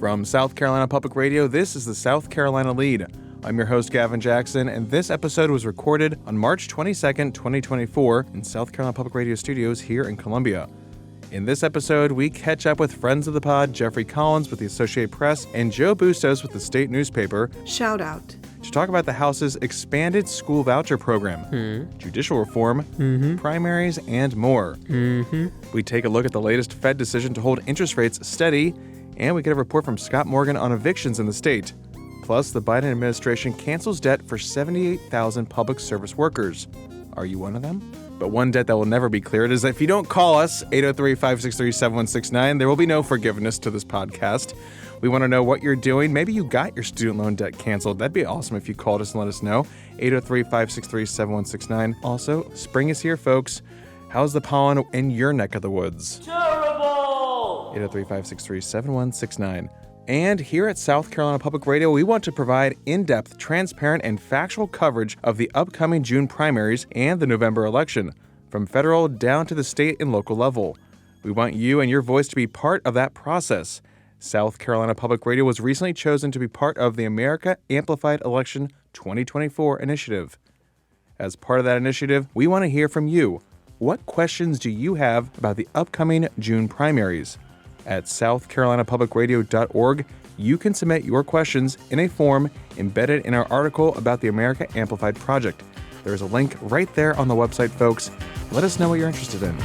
From South Carolina Public Radio, this is the South Carolina Lede. I'm your host, Gavin Jackson, and this episode was recorded on March 22nd, 2024 in South Carolina Public Radio studios here in Columbia. In this episode, we catch up with friends of the pod, Jeffrey Collins with the Associated Press and Joe Bustos with the state newspaper. Shout out. To talk about the House's expanded school voucher program, judicial reform, primaries, and more. We take a look at the latest Fed decision to hold interest rates steady, and we get a report from Scott Morgan on evictions in the state. Plus, the Biden administration cancels debt for 78,000 public service workers. Are you one of them? But one debt that will never be cleared is that if you don't call us, 803-563-7169, there will be no forgiveness to this podcast. We want to know what you're doing. Maybe you got your student loan debt canceled. That'd be awesome if you called us and let us know. 803-563-7169. Also, spring is here, folks. How's the pollen in your neck of the woods? Terrible! 803-563-7169. And here at South Carolina Public Radio, we want to provide in-depth, transparent, and factual coverage of the upcoming June primaries and the November election, from federal down to the state and local level. We want you and your voice to be part of that process. South Carolina Public Radio was recently chosen to be part of the America Amplified Election 2024 initiative. As part of that initiative, we want to hear from you. What questions do you have about the upcoming June primaries? At southcarolinapublicradio.org, you can submit your questions in a form embedded in our article about the America Amplified Project. There's a link right there on the website, folks. Let us know what you're interested in.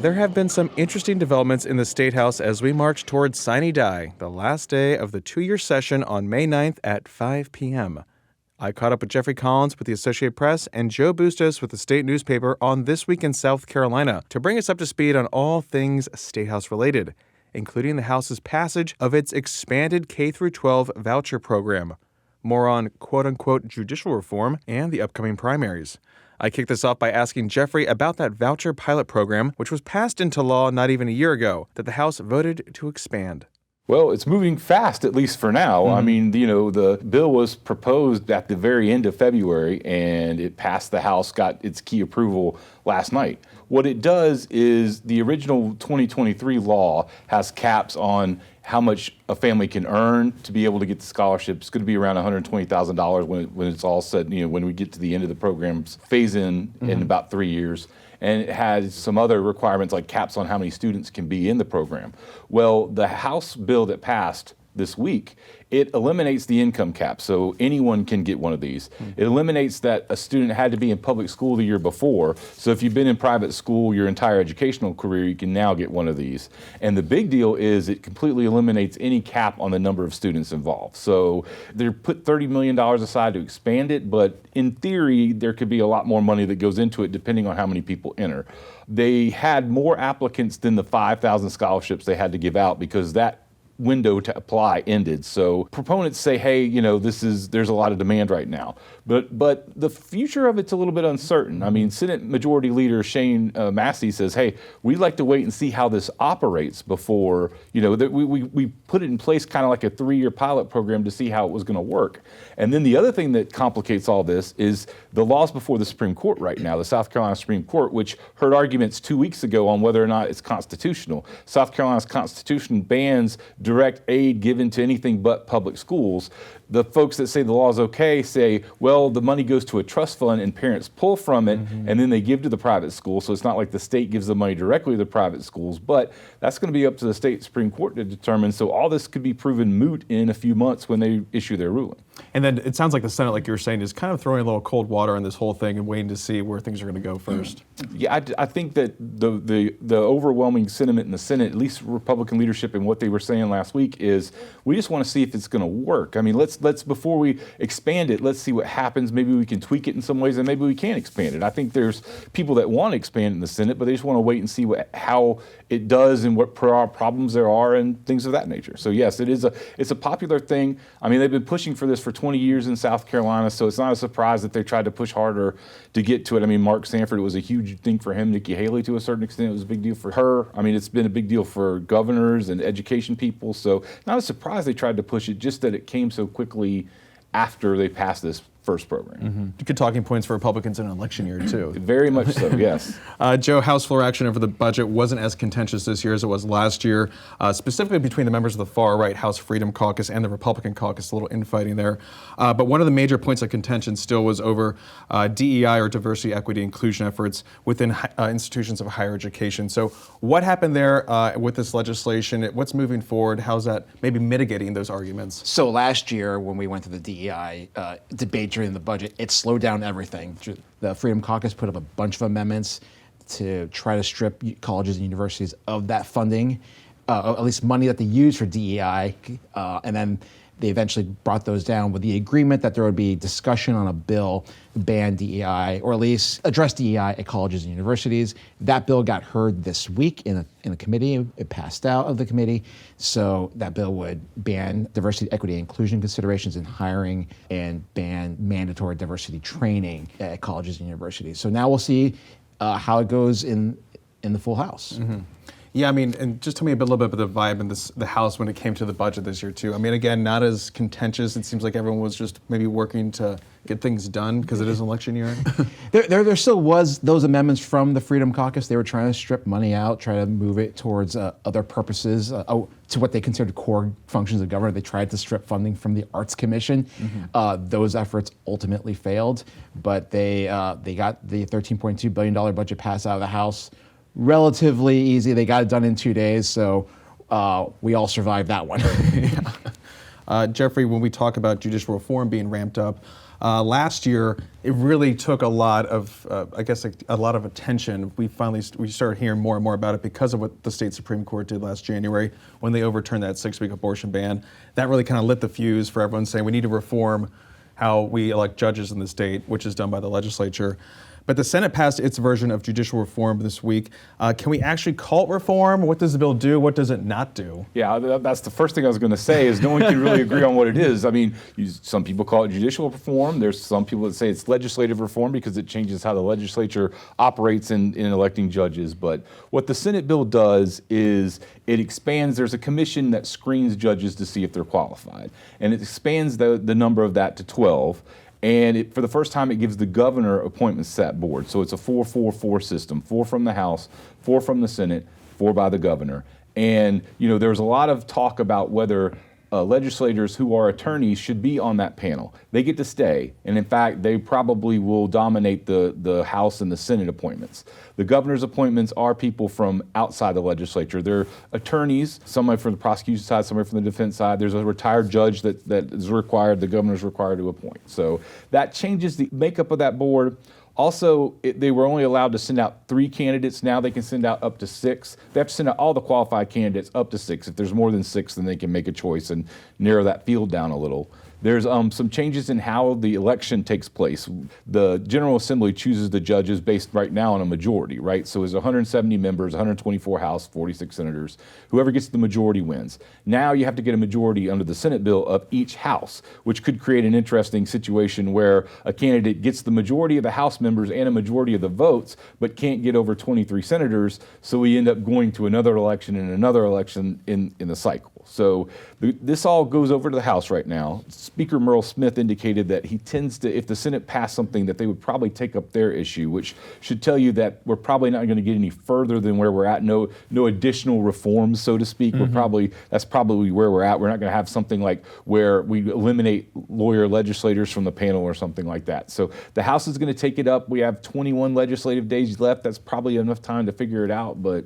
There have been some interesting developments in the Statehouse as we march towards Sine Die, the last day of the two-year session on May 9th at 5 p.m. I caught up with Jeffrey Collins with the Associated Press and Joe Bustos with the state newspaper on This Week in South Carolina to bring us up to speed on all things Statehouse related, including the House's passage of its expanded K-12 voucher program, more on quote-unquote judicial reform, and the upcoming primaries. I kicked this off by asking Jeffrey about that voucher pilot program, which was passed into law not even a year ago, that the House voted to expand. Well, it's moving fast, at least for now. I mean, the bill was proposed at the very end of February, and it passed the House, got its key approval last night. What it does is the original 2023 law has caps on how much a family can earn to be able to get the scholarship. It's going to be around $120,000 when it's all said, when we get to the end of the program's phase in about 3 years. And it has some other requirements like caps on how many students can be in the program. Well, the House bill that passed this week, it eliminates the income cap, so anyone can get one of these. It eliminates that a student had to be in public school the year before, so if you've been in private school your entire educational career, you can now get one of these. And the big deal is it completely eliminates any cap on the number of students involved. So they put $30 million aside to expand it, but in theory, there could be a lot more money that goes into it depending on how many people enter. They had more applicants than the 5,000 scholarships they had to give out because that window to apply ended. So proponents say, hey, there's a lot of demand right now. But the future of it's a little bit uncertain. I mean, Senate Majority Leader Shane Massey says, hey, we'd like to wait and see how this operates before, that we put it in place kind of like a 3-year pilot program to see how it was going to work. And then the other thing that complicates all this is the laws before the Supreme Court right now, the South Carolina Supreme Court, which heard arguments 2 weeks ago on whether or not it's constitutional. South Carolina's Constitution bans direct aid given to anything but public schools. The folks that say the law is okay say, well, the money goes to a trust fund and parents pull from it and then they give to the private school. So it's not like the state gives the money directly to the private schools, but that's going to be up to the state Supreme Court to determine. So all this could be proven moot in a few months when they issue their ruling. And then it sounds like the Senate, like you were saying, is kind of throwing a little cold water on this whole thing and waiting to see where things are going to go first. Yeah, I think that the overwhelming sentiment in the Senate, at least Republican leadership and what they were saying last week, is we just want to see if it's going to work. I mean, let's let's before we expand it, let's see what happens. Maybe we can tweak it in some ways, and maybe we can expand it. I think there's people that want to expand it in the Senate, but they just want to wait and see how it does and what problems there are and things of that nature. So yes, it's a popular thing. I mean, they've been pushing for this for 20 years in South Carolina, so it's not a surprise that they tried to push harder to get to it. I mean, Mark Sanford, it was a huge thing for him. Nikki Haley, to a certain extent, it was a big deal for her. I mean, it's been a big deal for governors and education people. So not a surprise they tried to push it, just that it came so quickly after they passed this first program. Good talking points for Republicans in an election year, too. Very much so, yes. Joe, House floor action over the budget wasn't as contentious this year as it was last year, specifically between the members of the far-right House Freedom Caucus and the Republican Caucus, a little infighting there. But one of the major points of contention still was over DEI, or diversity, equity, inclusion efforts within institutions of higher education. So what happened there with this legislation? What's moving forward? How's that maybe mitigating those arguments? So last year, when we went to the DEI debate during the budget, it slowed down everything. The Freedom Caucus put up a bunch of amendments to try to strip colleges and universities of that funding, at least money that they use for DEI, and then they eventually brought those down with the agreement that there would be discussion on a bill to ban DEI, or at least address DEI at colleges and universities. That bill got heard this week in a committee. It passed out of the committee. So that bill would ban diversity, equity, and inclusion considerations in hiring and ban mandatory diversity training at colleges and universities. So now we'll see how it goes in the full House. Yeah, I mean, and just tell me a little bit about the vibe in the House when it came to the budget this year, too. I mean, again, not as contentious. It seems like everyone was just maybe working to get things done because it is an election year. There still was those amendments from the Freedom Caucus. They were trying to strip money out, try to move it towards other purposes, to what they considered core functions of government. They tried to strip funding from the Arts Commission. Those efforts ultimately failed, but they got the $13.2 billion budget passed out of the House relatively easy. They got it done in 2 days, so we all survived that one. Jeffrey, when we talk about judicial reform being ramped up, last year it really took a lot of, a lot of attention. We started hearing more and more about it because of what the state Supreme Court did last January when they overturned that 6-week abortion ban. That really kind of lit the fuse for everyone saying we need to reform how we elect judges in the state, which is done by the legislature. But the Senate passed its version of judicial reform this week. Can we actually call it reform? What does the bill do? What does it not do? Yeah, that's the first thing I was going to say is no one can really agree on what it is. I mean, some people call it judicial reform. There's some people that say it's legislative reform because it changes how the legislature operates in electing judges. But what the Senate bill does is it expands. There's a commission that screens judges to see if they're qualified. And it expands the number of that to 12. And for the first time, it gives the governor appointments to that board. So it's a 4-4-4 system, 4 from the House, 4 from the Senate, 4 by the governor. And, there's a lot of talk about whether legislators who are attorneys should be on that panel. They get to stay. And in fact, they probably will dominate the House and the Senate appointments. The governor's appointments are people from outside the legislature. They're attorneys, somebody from the prosecution side, somebody from the defense side. There's a retired judge that is required, the governor's required to appoint. So that changes the makeup of that board. Also, they were only allowed to send out 3 candidates. Now they can send out up to 6. They have to send out all the qualified candidates up to 6. If there's more than 6, then they can make a choice and narrow that field down a little. There's some changes in how the election takes place. The General Assembly chooses the judges based right now on a majority, right? So there's 170 members, 124 House, 46 senators. Whoever gets the majority wins. Now you have to get a majority under the Senate bill of each House, which could create an interesting situation where a candidate gets the majority of the House members and a majority of the votes, but can't get over 23 senators. So we end up going to another election and another election in the cycle. So this all goes over to the House right now. Speaker Merle Smith indicated that he tends to, if the Senate passed something, that they would probably take up their issue, which should tell you that we're probably not going to get any further than where we're at. No additional reforms, so to speak. That's probably where we're at. We're not going to have something like where we eliminate lawyer legislators from the panel or something like that. So the House is going to take it up. We have 21 legislative days left. That's probably enough time to figure it out, but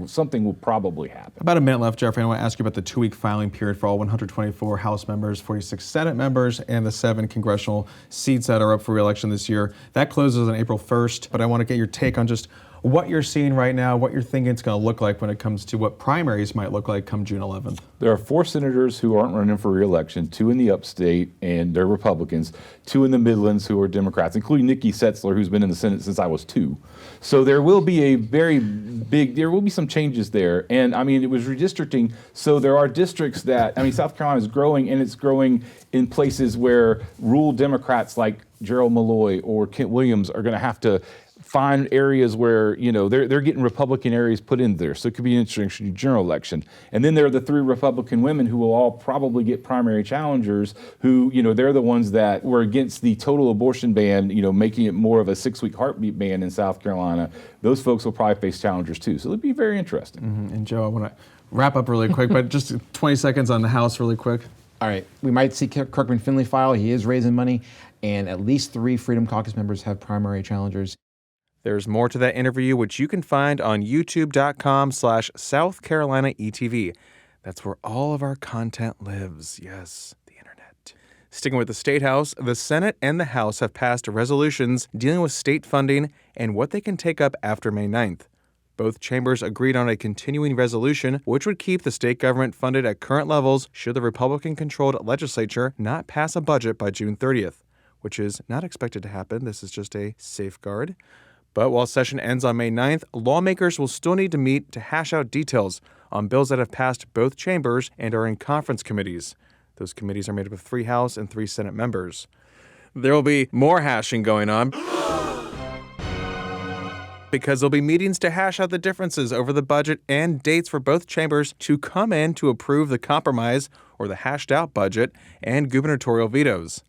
something will probably happen. About a minute left, Jeffrey. I want to ask you about the 2-week filing period for all 124 House members, 46 Senate members, and the 7 congressional seats that are up for re-election this year. That closes on April 1st, but I want to get your take on just what you're seeing right now, what you're thinking it's going to look like when it comes to what primaries might look like come June 11th. There are 4 senators who aren't running for re-election, 2 in the upstate, and they're Republicans, 2 in the Midlands who are Democrats, including Nikki Setzler, who's been in the Senate since I was 2. So there will be there will be some changes there. And I mean, it was redistricting, so there are districts that, I mean, South Carolina is growing, and it's growing in places where rural Democrats like Gerald Malloy or Kent Williams are going to have to find areas where, they're getting Republican areas put in there. So it could be an interesting general election. And then there are the 3 Republican women who will all probably get primary challengers who, they're the ones that were against the total abortion ban, making it more of a 6-week heartbeat ban in South Carolina. Those folks will probably face challengers too. So it'll be very interesting. Mm-hmm. And Joe, I want to wrap up really quick, but just 20 seconds on the House really quick. All right, we might see Kirkman Finley file. He is raising money, and at least 3 Freedom Caucus members have primary challengers. There's more to that interview, which you can find on youtube.com/South Carolina ETV. That's where all of our content lives. Yes, the internet. Sticking with the Statehouse, the Senate and the House have passed resolutions dealing with state funding and what they can take up after May 9th. Both chambers agreed on a continuing resolution, which would keep the state government funded at current levels should the Republican-controlled legislature not pass a budget by June 30th, which is not expected to happen. This is just a safeguard. But while session ends on May 9th, lawmakers will still need to meet to hash out details on bills that have passed both chambers and are in conference committees. Those committees are made up of 3 House and 3 Senate members. There will be more hashing going on because there'll be meetings to hash out the differences over the budget and dates for both chambers to come in to approve the compromise or the hashed out budget and gubernatorial vetoes.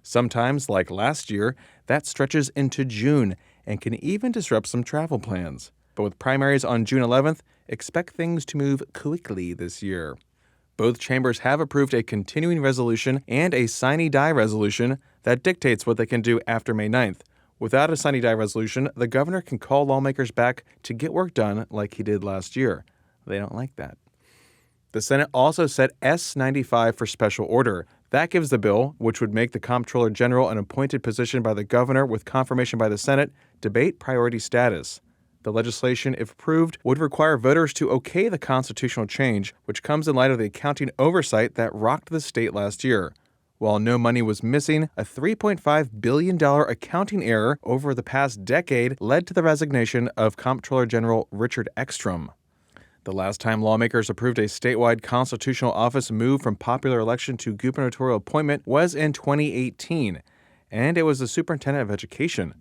Sometimes, like last year, that stretches into June and can even disrupt some travel plans. But with primaries on June 11th, expect things to move quickly this year. Both chambers have approved a continuing resolution and a sine die resolution that dictates what they can do after May 9th. Without a sine die resolution, the governor can call lawmakers back to get work done like he did last year. They don't like that. The Senate also set S-95 for special order. That gives the bill, which would make the Comptroller General an appointed position by the governor with confirmation by the Senate, debate priority status. The legislation, if approved, would require voters to okay the constitutional change, which comes in light of the accounting oversight that rocked the state last year. While no money was missing, a $3.5 billion accounting error over the past decade led to the resignation of Comptroller General Richard Ekstrom. The last time lawmakers approved a statewide constitutional office move from popular election to gubernatorial appointment was in 2018, and it was the superintendent of education.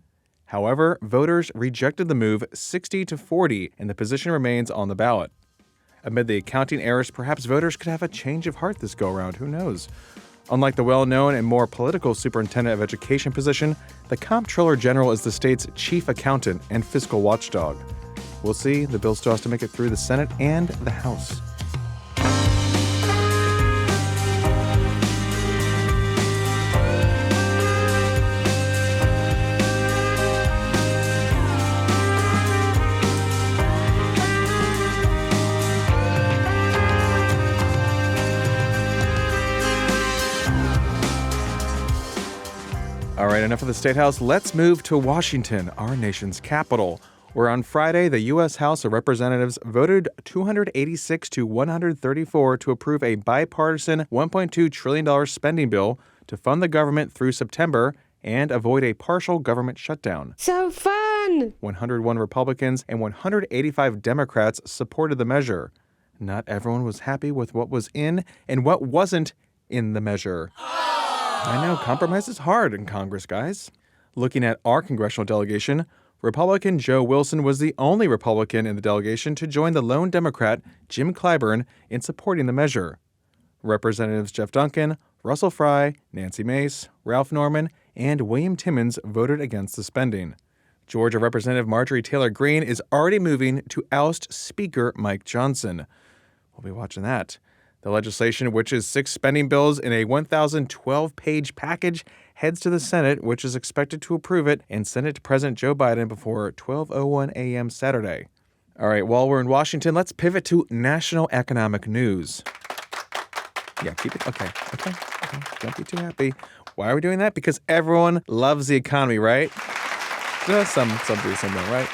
However, voters rejected the move 60-40, and the position remains on the ballot. Amid the accounting errors, perhaps voters could have a change of heart this go-around. Who knows? Unlike the well-known and more political superintendent of education position, the Comptroller General is the state's chief accountant and fiscal watchdog. We'll see. The bill still has to make it through the Senate and the House. All right, enough of the Statehouse. Let's move to Washington, our nation's capital, where on Friday, the U.S. House of Representatives voted 286 to 134 to approve a bipartisan $1.2 trillion spending bill to fund the government through September and avoid a partial government shutdown. So fun! 101 Republicans and 185 Democrats supported the measure. Not everyone was happy with what was in and what wasn't in the measure. I know, compromise is hard in Congress, guys. Looking at our congressional delegation, Republican Joe Wilson was the only Republican in the delegation to join the lone Democrat, Jim Clyburn, in supporting the measure. Representatives Jeff Duncan, Russell Fry, Nancy Mace, Ralph Norman, and William Timmons voted against the spending. Georgia Representative Marjorie Taylor Greene is already moving to oust Speaker Mike Johnson. We'll be watching that. The legislation, which is 6 spending bills in a 1,012-page package, heads to the Senate, which is expected to approve it and send it to President Joe Biden before 12:01 a.m. Saturday. All right, while we're in Washington, let's pivot to national economic news. Yeah, keep it. Okay. Don't be too happy. Why are we doing that? Because everyone loves the economy, right? Some do, some don't, right?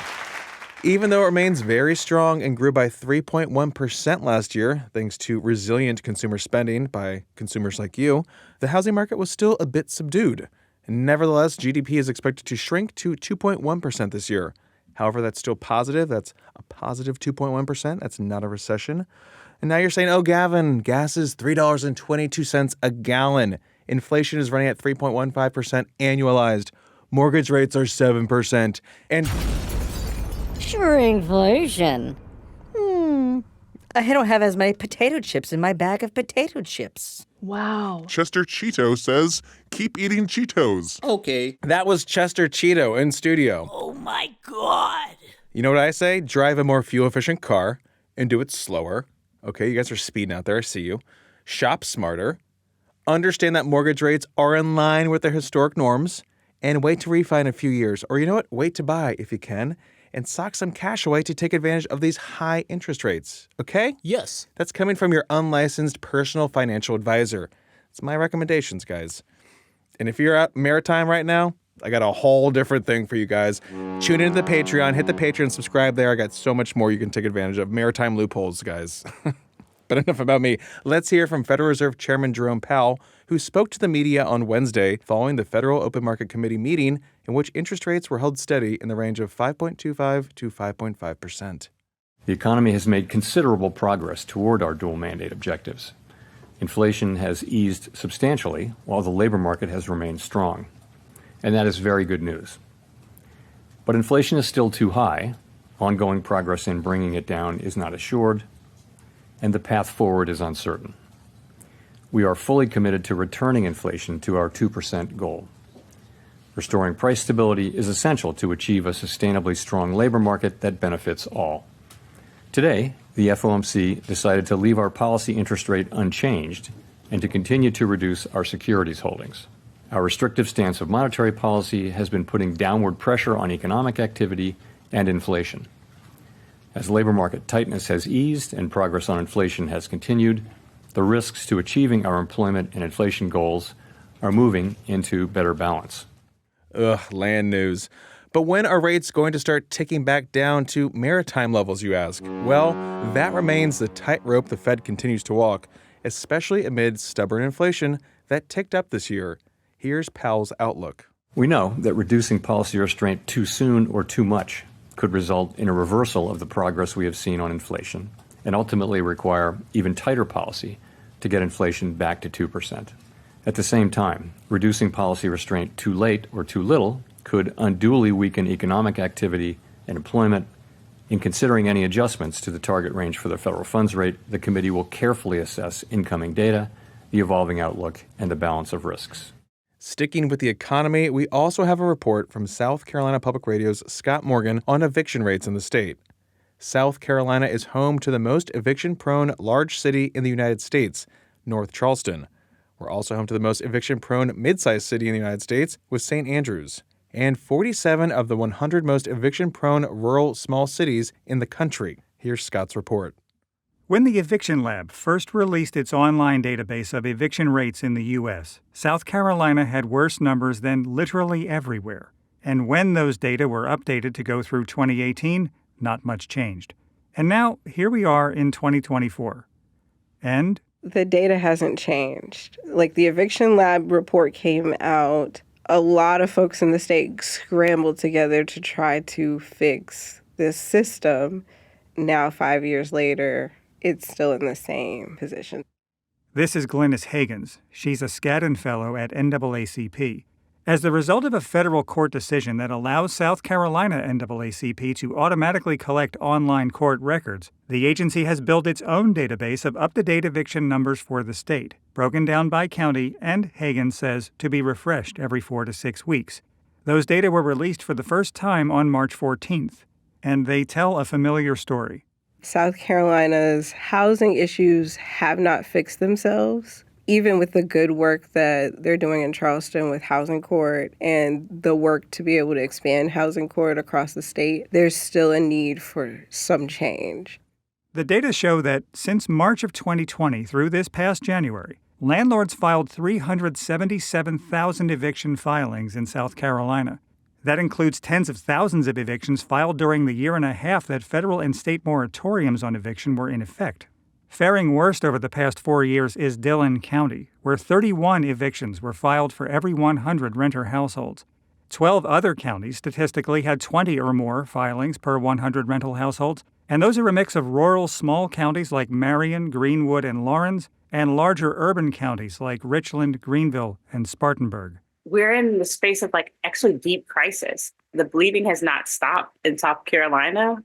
Even though it remains very strong and grew by 3.1% last year, thanks to resilient consumer spending by consumers like you, the housing market was still a bit subdued. Nevertheless, GDP is expected to shrink to 2.1% this year. However, that's still positive. That's a positive 2.1%. That's not a recession. And now you're saying, oh, Gavin, gas is $3.22 a gallon. Inflation is running at 3.15% annualized. Mortgage rates are 7%. And Sure, inflation. I don't have as many potato chips in my bag of potato chips. Wow. Chester Cheeto says, keep eating Cheetos. Okay. that was Chester Cheeto in studio. Oh my God. You know what I say? Drive a more fuel-efficient car and do it slower. Okay, you guys are speeding out there. I see you. Shop smarter. Understand that mortgage rates are in line with their historic norms. And wait to refi in a few years. Or you know what? Wait to buy if you can. And sock some cash away to take advantage of these high interest rates. Okay? Yes. That's coming from your unlicensed personal financial advisor. It's my recommendations, guys. And if you're at Maritime right now, I got a whole different thing for you guys. Tune into the Patreon, hit the Patreon, subscribe there. I got so much more you can take advantage of. Maritime loopholes, guys. But enough about me. Let's hear from Federal Reserve Chairman Jerome Powell, who spoke to the media on Wednesday following the Federal Open Market Committee meeting in which interest rates were held steady in the range of 5.25 to 5.5%. The economy has made considerable progress toward our dual mandate objectives. Inflation has eased substantially, while the labor market has remained strong. And that is very good news. But inflation is still too high, ongoing progress in bringing it down is not assured, and the path forward is uncertain. We are fully committed to returning inflation to our 2% goal. Restoring price stability is essential to achieve a sustainably strong labor market that benefits all. Today, the FOMC decided to leave our policy interest rate unchanged and to continue to reduce our securities holdings. Our restrictive stance of monetary policy has been putting downward pressure on economic activity and inflation. As labor market tightness has eased and progress on inflation has continued, the risks to achieving our employment and inflation goals are moving into better balance. Ugh, land news. But when are rates going to start ticking back down to maritime levels, you ask? Well, that remains the tightrope the Fed continues to walk, especially amid stubborn inflation that ticked up this year. Here's Powell's outlook. We know that reducing policy restraint too soon or too much could result in a reversal of the progress we have seen on inflation and ultimately require even tighter policy to get inflation back to 2%. At the same time, reducing policy restraint too late or too little could unduly weaken economic activity and employment. In considering any adjustments to the target range for the federal funds rate, the committee will carefully assess incoming data, the evolving outlook, and the balance of risks. Sticking with the economy, we also have a report from South Carolina Public Radio's Scott Morgan on eviction rates in the state. South Carolina is home to the most eviction-prone large city in the United States, North Charleston. We're also home to the most eviction-prone mid-sized city in the United States, with St. Andrews, and 47 of the 100 most eviction-prone rural small cities in the country. Here's Scott's report. When the Eviction Lab first released its online database of eviction rates in the U.S., South Carolina had worse numbers than literally everywhere. And when those data were updated to go through 2018, not much changed. And now, here we are in 2024. And The data hasn't changed. Like, the Eviction Lab report came out, a lot of folks in the state scrambled together to try to fix this system. Now, 5 years later, it's still in the same position. this is Glennis Hagans. She's a Skadden Fellow at NAACP. As the result of a federal court decision that allows South Carolina NAACP to automatically collect online court records, the agency has built its own database of up-to-date eviction numbers for the state, broken down by county, and, Hagan says, to be refreshed every 4 to 6 weeks. Those data were released for the first time on March 14th, and they tell a familiar story. South Carolina's housing issues have not fixed themselves. Even with the good work that they're doing in Charleston with housing court and the work to be able to expand housing court across the state, there's still a need for some change. The data show that since March of 2020 through this past January, landlords filed 377,000 eviction filings in South Carolina. That includes tens of thousands of evictions filed during the year and a half that federal and state moratoriums on eviction were in effect. Faring worst over the past 4 years is Dillon County, where 31 evictions were filed for every 100 renter households. 12 other counties statistically had 20 or more filings per 100 rental households, and those are a mix of rural small counties like Marion, Greenwood, and Laurens, and larger urban counties like Richland, Greenville, and Spartanburg. We're in the space of actually deep crisis. The bleeding has not stopped in South Carolina.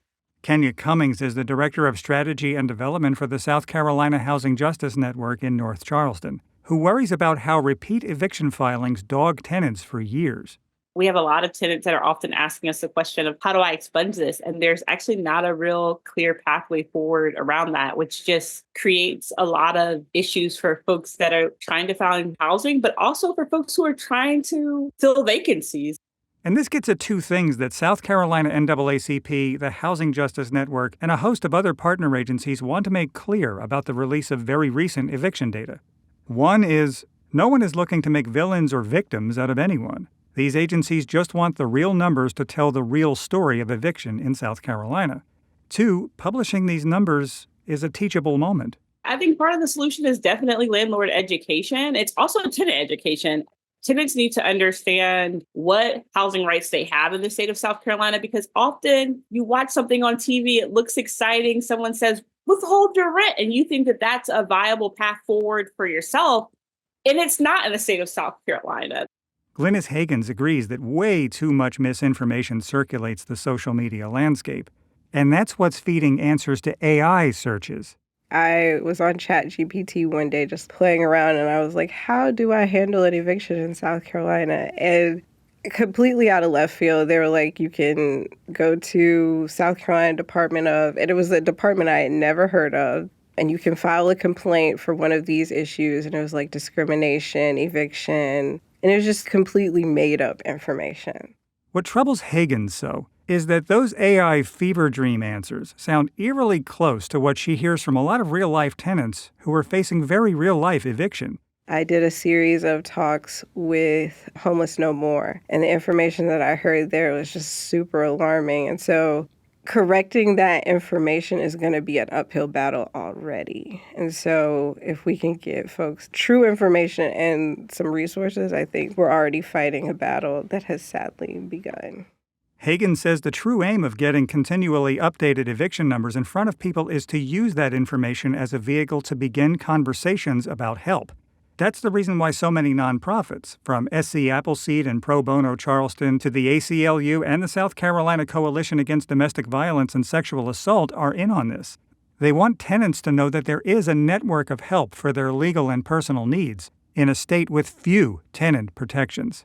Kenya Cummings is the Director of Strategy and Development for the South Carolina Housing Justice Network in North Charleston, who worries about how repeat eviction filings dog tenants for years. We have a lot of tenants that are often asking us the question of, how do I expunge this? And there's actually not a real clear pathway forward around that, which just creates a lot of issues for folks that are trying to find housing, but also for folks who are trying to fill vacancies. And this gets at two things that South Carolina NAACP, the Housing Justice Network, and a host of other partner agencies want to make clear about the release of very recent eviction data. One is, no one is looking to make villains or victims out of anyone. These agencies just want the real numbers to tell the real story of eviction in South Carolina. Two, publishing these numbers is a teachable moment. I think part of the solution is definitely landlord education. It's also tenant education. Tenants need to understand what housing rights they have in the state of South Carolina, because often you watch something on TV, it looks exciting. Someone says, withhold your rent, and you think that that's a viable path forward for yourself. And it's not in the state of South Carolina. Glynis Hagans agrees that way too much misinformation circulates the social media landscape, and that's what's feeding answers to AI searches. I was on ChatGPT one day just playing around, and I was like, how do I handle an eviction in South Carolina? And completely out of left field, they were like, you can go to South Carolina Department of, and it was a department I had never heard of, and you can file a complaint for one of these issues. And it was like discrimination, eviction, and it was just completely made up information. What troubles Hagans, though, is that those AI fever dream answers sound eerily close to what she hears from a lot of real-life tenants who are facing very real-life eviction. I did a series of talks with Homeless No More, and the information that I heard there was just super alarming. And so correcting that information is going to be an uphill battle already. And so if we can give folks true information and some resources, I think we're already fighting a battle that has sadly begun. Hagan says the true aim of getting continually updated eviction numbers in front of people is to use that information as a vehicle to begin conversations about help. That's the reason why so many nonprofits, from SC Appleseed and Pro Bono Charleston to the ACLU and the South Carolina Coalition Against Domestic Violence and Sexual Assault, are in on this. They want tenants to know that there is a network of help for their legal and personal needs in a state with few tenant protections.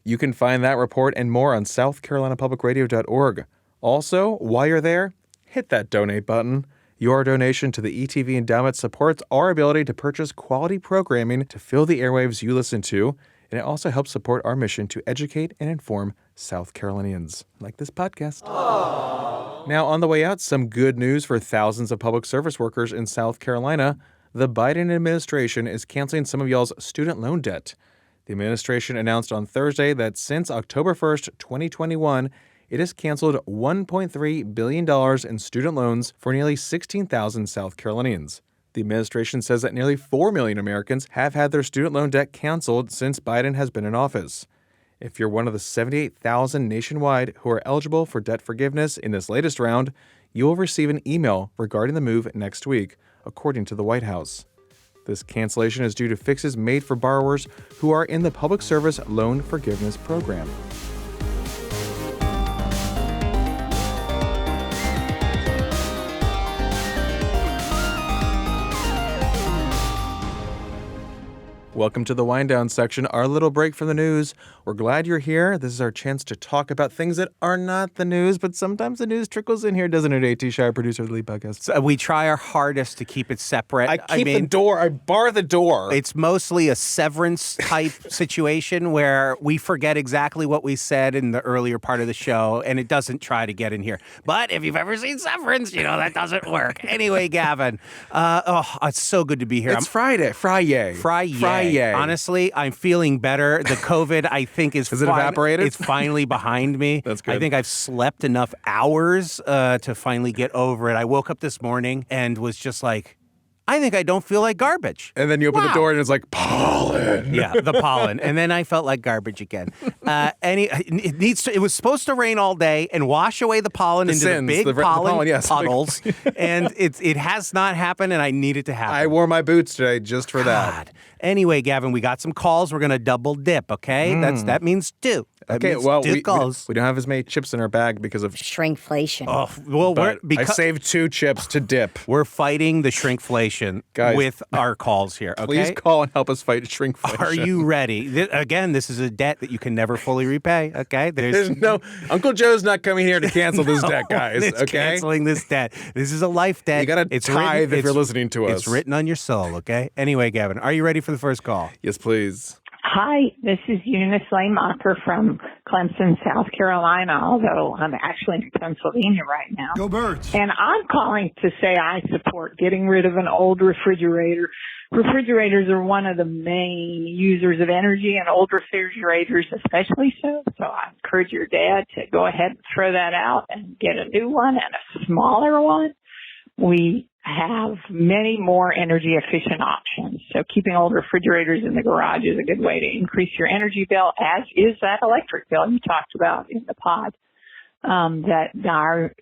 You can find that report and more on southcarolinapublicradio.org. Also, while you're there, hit that donate button. Your donation to the ETV Endowment supports our ability to purchase quality programming to fill the airwaves you listen to, and it also helps support our mission to educate and inform South Carolinians, like this podcast. Aww. Now, on the way out, some good news for thousands of public service workers in South Carolina. The Biden administration is canceling some of y'all's student loan debt. The administration announced on Thursday that since October 1st, 2021, it has canceled $1.3 billion in student loans for nearly 16,000 South Carolinians. The administration says that nearly 4 million Americans have had their student loan debt canceled since Biden has been in office. If you're one of the 78,000 nationwide who are eligible for debt forgiveness in this latest round, you will receive an email regarding the move next week, according to the White House. This cancellation is due to fixes made for borrowers who are in the Public Service Loan Forgiveness Program. Welcome to the wind down section, our little break from the news. We're glad you're here. This is our chance to talk about things that are not the news, but sometimes the news trickles in here, doesn't it, A.T. Shire, producer of the Lead Podcast? So we try our hardest to keep it separate. I mean, the door. I bar the door. It's mostly a severance type situation where we forget exactly what we said in the earlier part of the show, and it doesn't try to get in here. But if you've ever seen Severance, you know that doesn't work. Anyway, Gavin, it's so good to be here. It's Friday. Friday. Yay. Honestly, I'm feeling better. The COVID, I think, is it evaporated? It's finally behind me. That's good. I think I've slept enough hours to finally get over it. I woke up this morning and was just like, I think I don't feel like garbage. And then you open the door and it's like pollen. Yeah, the pollen. And then I felt like garbage again. It was supposed to rain all day and wash away the pollen into the big pollen puddles. And it has not happened, and I need it to happen. I wore my boots today just for that. Anyway, Gavin, we got some calls. We're going to double dip, okay? That means two. Okay, well, we don't have as many chips in our bag because of shrinkflation. Oh, well, I saved 2 chips to dip. We're fighting the shrinkflation with our calls here, okay? Please call and help us fight shrinkflation. Are you ready? Again, this is a debt that you can never fully repay, okay? There's no Uncle Joe's not coming here to cancel this debt, guys, it's okay? Canceling this debt. This is a life debt. You got to tithe if you're listening to us. It's written on your soul, okay? Anyway, Gavin, are you ready for the first call? Yes, please. Hi, this is Eunice Laymacher from Clemson, South Carolina, although I'm actually in Pennsylvania right now. Go Birds! And I'm calling to say I support getting rid of an old refrigerator. Refrigerators are one of the main users of energy, and old refrigerators especially so. So I encourage your dad to go ahead and throw that out and get a new one and a smaller one. We have many more energy efficient options. So keeping old refrigerators in the garage is a good way to increase your energy bill, as is that electric bill you talked about in the pod. That our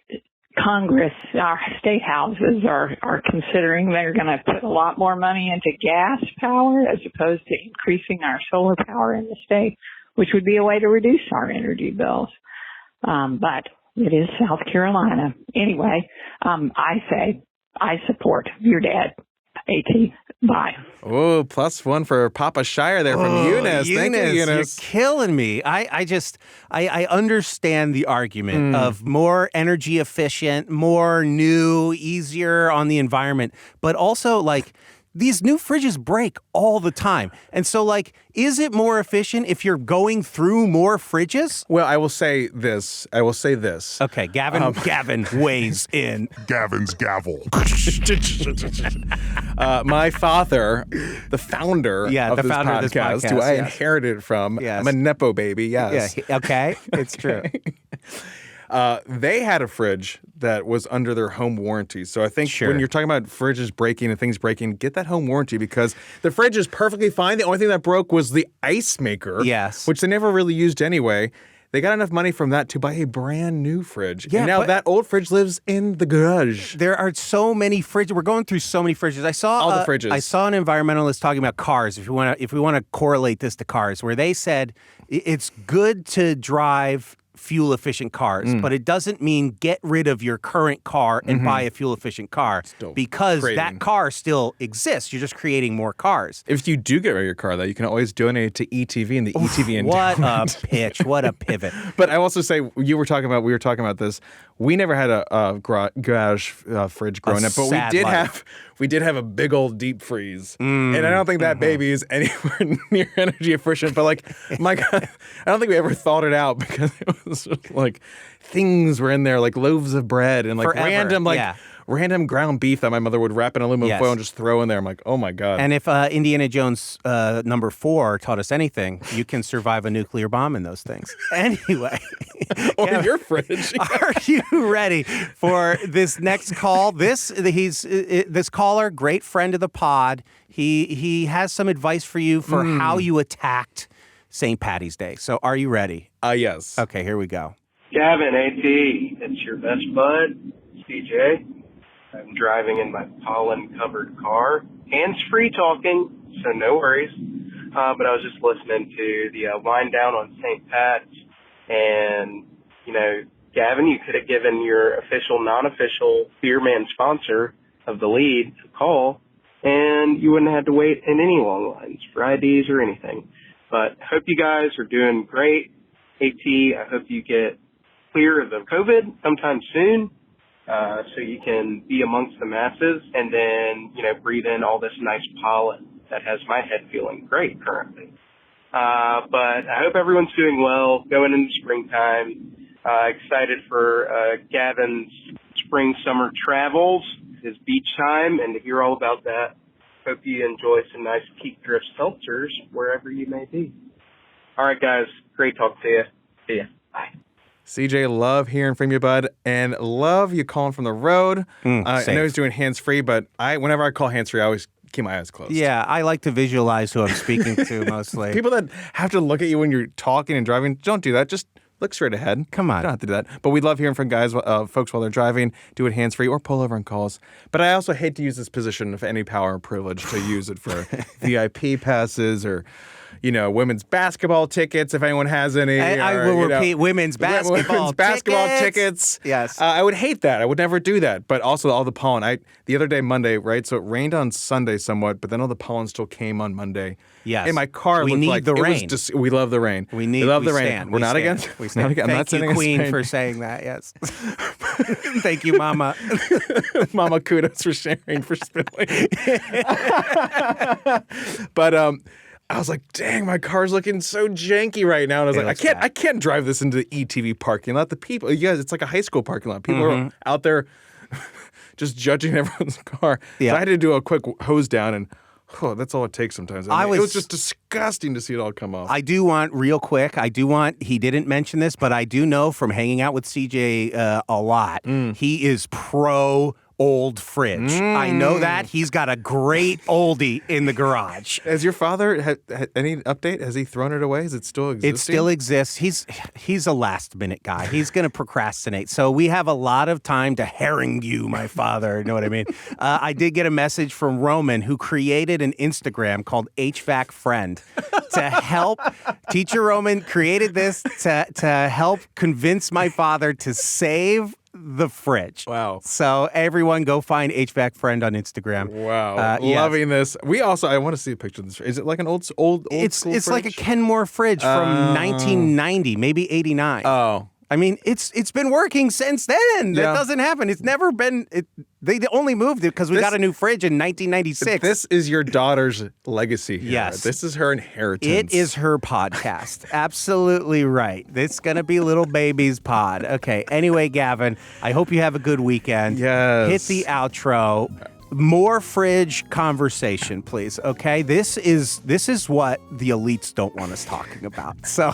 Congress, our state houses are considering. They're going to put a lot more money into gas power as opposed to increasing our solar power in the state, which would be a way to reduce our energy bills. But it is South Carolina. Anyway, I say I support your dad. AT. Bye. Oh, +1 for Papa Shire there from Eunice. Thank you, Eunice. You're killing me. I understand the argument of more energy efficient, more new, easier on the environment, but also like these new fridges break all the time. And so, like, is it more efficient if you're going through more fridges? Well, I will say this. Okay, Gavin weighs in. Gavin's gavel. My father, the founder of this podcast, who I inherited from. Yes. I'm a Nepo baby, yes. Yeah, okay, it's true. They had a fridge that was under their home warranty. So I think when you're talking about fridges breaking and things breaking, get that home warranty because the fridge is perfectly fine. The only thing that broke was the ice maker, which they never really used anyway. They got enough money from that to buy a brand new fridge. Yeah, and now that old fridge lives in the garage. There are so many fridges. We're going through so many fridges. I saw all the fridges. I saw an environmentalist talking about cars. If we want to correlate this to cars, where they said it's good to drive fuel-efficient cars, but it doesn't mean get rid of your current car and buy a fuel-efficient car because that car still exists. You're just creating more cars. If you do get rid of your car, though, you can always donate it to ETV and the ETV endowment. What a pitch. What a pivot. But I also say, we were talking about this. We never had a garage fridge growing up, but we did have a big old deep freeze. And I don't think that baby is anywhere near energy efficient, but like, my God, I don't think we ever thought it out because it was just like things were in there, like loaves of bread and like random ground beef that my mother would wrap in aluminum foil and just throw in there. I'm like, oh my God. And if Indiana Jones number 4 taught us anything, you can survive a nuclear bomb in those things. Anyway. Or your fridge. Are you ready for this next call? This caller, great friend of the pod. He has some advice for you for how you attacked St. Patty's Day. So are you ready? Yes. Okay, here we go. Gavin, AT, it's your best bud, CJ. I'm driving in my pollen-covered car. Hands-free talking, so no worries. But I was just listening to the wind down on St. Pat's. And, Gavin, you could have given your official, non-official Beerman sponsor of the lead a call, and you wouldn't have had to wait in any long lines for IDs or anything. But I hope you guys are doing great. AT, I hope you get clear of the COVID sometime soon. So you can be amongst the masses and then, breathe in all this nice pollen that has my head feeling great currently. But I hope everyone's doing well going into springtime. Excited for Gavin's spring-summer travels, his beach time, and to hear all about that. Hope you enjoy some nice Peak Drift seltzers wherever you may be. All right, guys. Great talk to you. See ya. Bye. CJ, love hearing from you, bud, and love you calling from the road. I know he's doing hands-free, but whenever I call hands-free, I always keep my eyes closed. Yeah, I like to visualize who I'm speaking to mostly. People that have to look at you when you're talking and driving, don't do that. Just look straight ahead. Come on. You don't have to do that. But we love hearing from folks while they're driving. Do it hands-free or pull over and calls. But I also hate to use this position of any power or privilege to use it for VIP passes or, women's basketball tickets, if anyone has any. I will repeat, women's basketball tickets. Yes. I would hate that. I would never do that. But also all the pollen. The other day, Monday, right? So it rained on Sunday somewhat, but then all the pollen still came on Monday. Yes. In my car, we need the rain. We love the rain. We love the rain. Stand. We're we not stand. against. We stand. I'm not Thank you, Queen, for saying that. Yes. Thank you, Mama. Mama, kudos for sharing, for spilling. But I was like, dang, my car's looking so janky right now. And I was I can't drive this into the ETV parking lot. The people, you guys, it's like a high school parking lot. People are out there just judging everyone's car. Yeah. So I had to do a quick hose down, and that's all it takes sometimes. It was just disgusting to see it all come off. I do want, real quick, he didn't mention this, but I do know from hanging out with CJ a lot, he is pro old fridge. I know that. He's got a great oldie in the garage. Has your father had any update? Has he thrown it away? Is it still existing? It still exists. He's a last minute guy. He's going to procrastinate. So we have a lot of time to harangue you, my father. You know what I mean? I did get a message from Roman, who created an Instagram called HVAC Friend to help. Teacher Roman created this to help convince my father to save the fridge. Wow. So everyone go find HVAC Friend on Instagram. Wow. Loving this. I want to see a picture of this. Is it like an old school It's fridge? like a Kenmore fridge from 1990, maybe 89. Oh. I mean, it's been working since then. That doesn't happen. It's never been. They only moved it because we got a new fridge in 1996. This is your daughter's legacy here. Yes. This is her inheritance. It is her podcast. Absolutely right. It's going to be Little Baby's pod. Okay. Anyway, Gavin, I hope you have a good weekend. Yes. Hit the outro. More fridge conversation, please. Okay. This is what the elites don't want us talking about. So.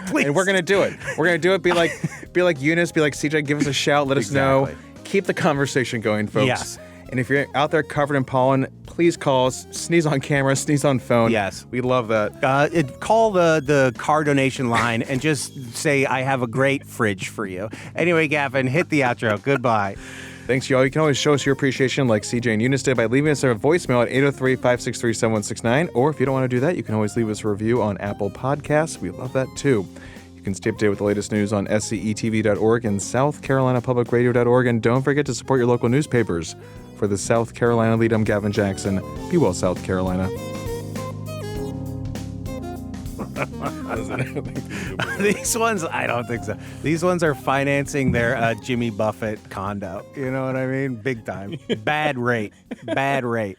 Please. And we're gonna do it. We're gonna do it. Be like Eunice. Be like CJ. Give us a shout. Let us know. Keep the conversation going, folks. Yes. And if you're out there covered in pollen, please call us. Sneeze on camera. Sneeze on phone. Yes. We love that. Call the car donation line and just say, I have a great fridge for you. Anyway, Gavin, hit the outro. Goodbye. Thanks, y'all. You can always show us your appreciation like CJ and Eunice did by leaving us a voicemail at 803-563-7169. Or if you don't want to do that, you can always leave us a review on Apple Podcasts. We love that, too. You can stay up to date with the latest news on scetv.org and southcarolinapublicradio.org. And don't forget to support your local newspapers. For the South Carolina Lede, I'm Gavin Jackson. Be well, South Carolina. These ones, I don't think so. These ones are financing their Jimmy Buffett condo. You know what I mean? Big time. Bad rate. Bad rate.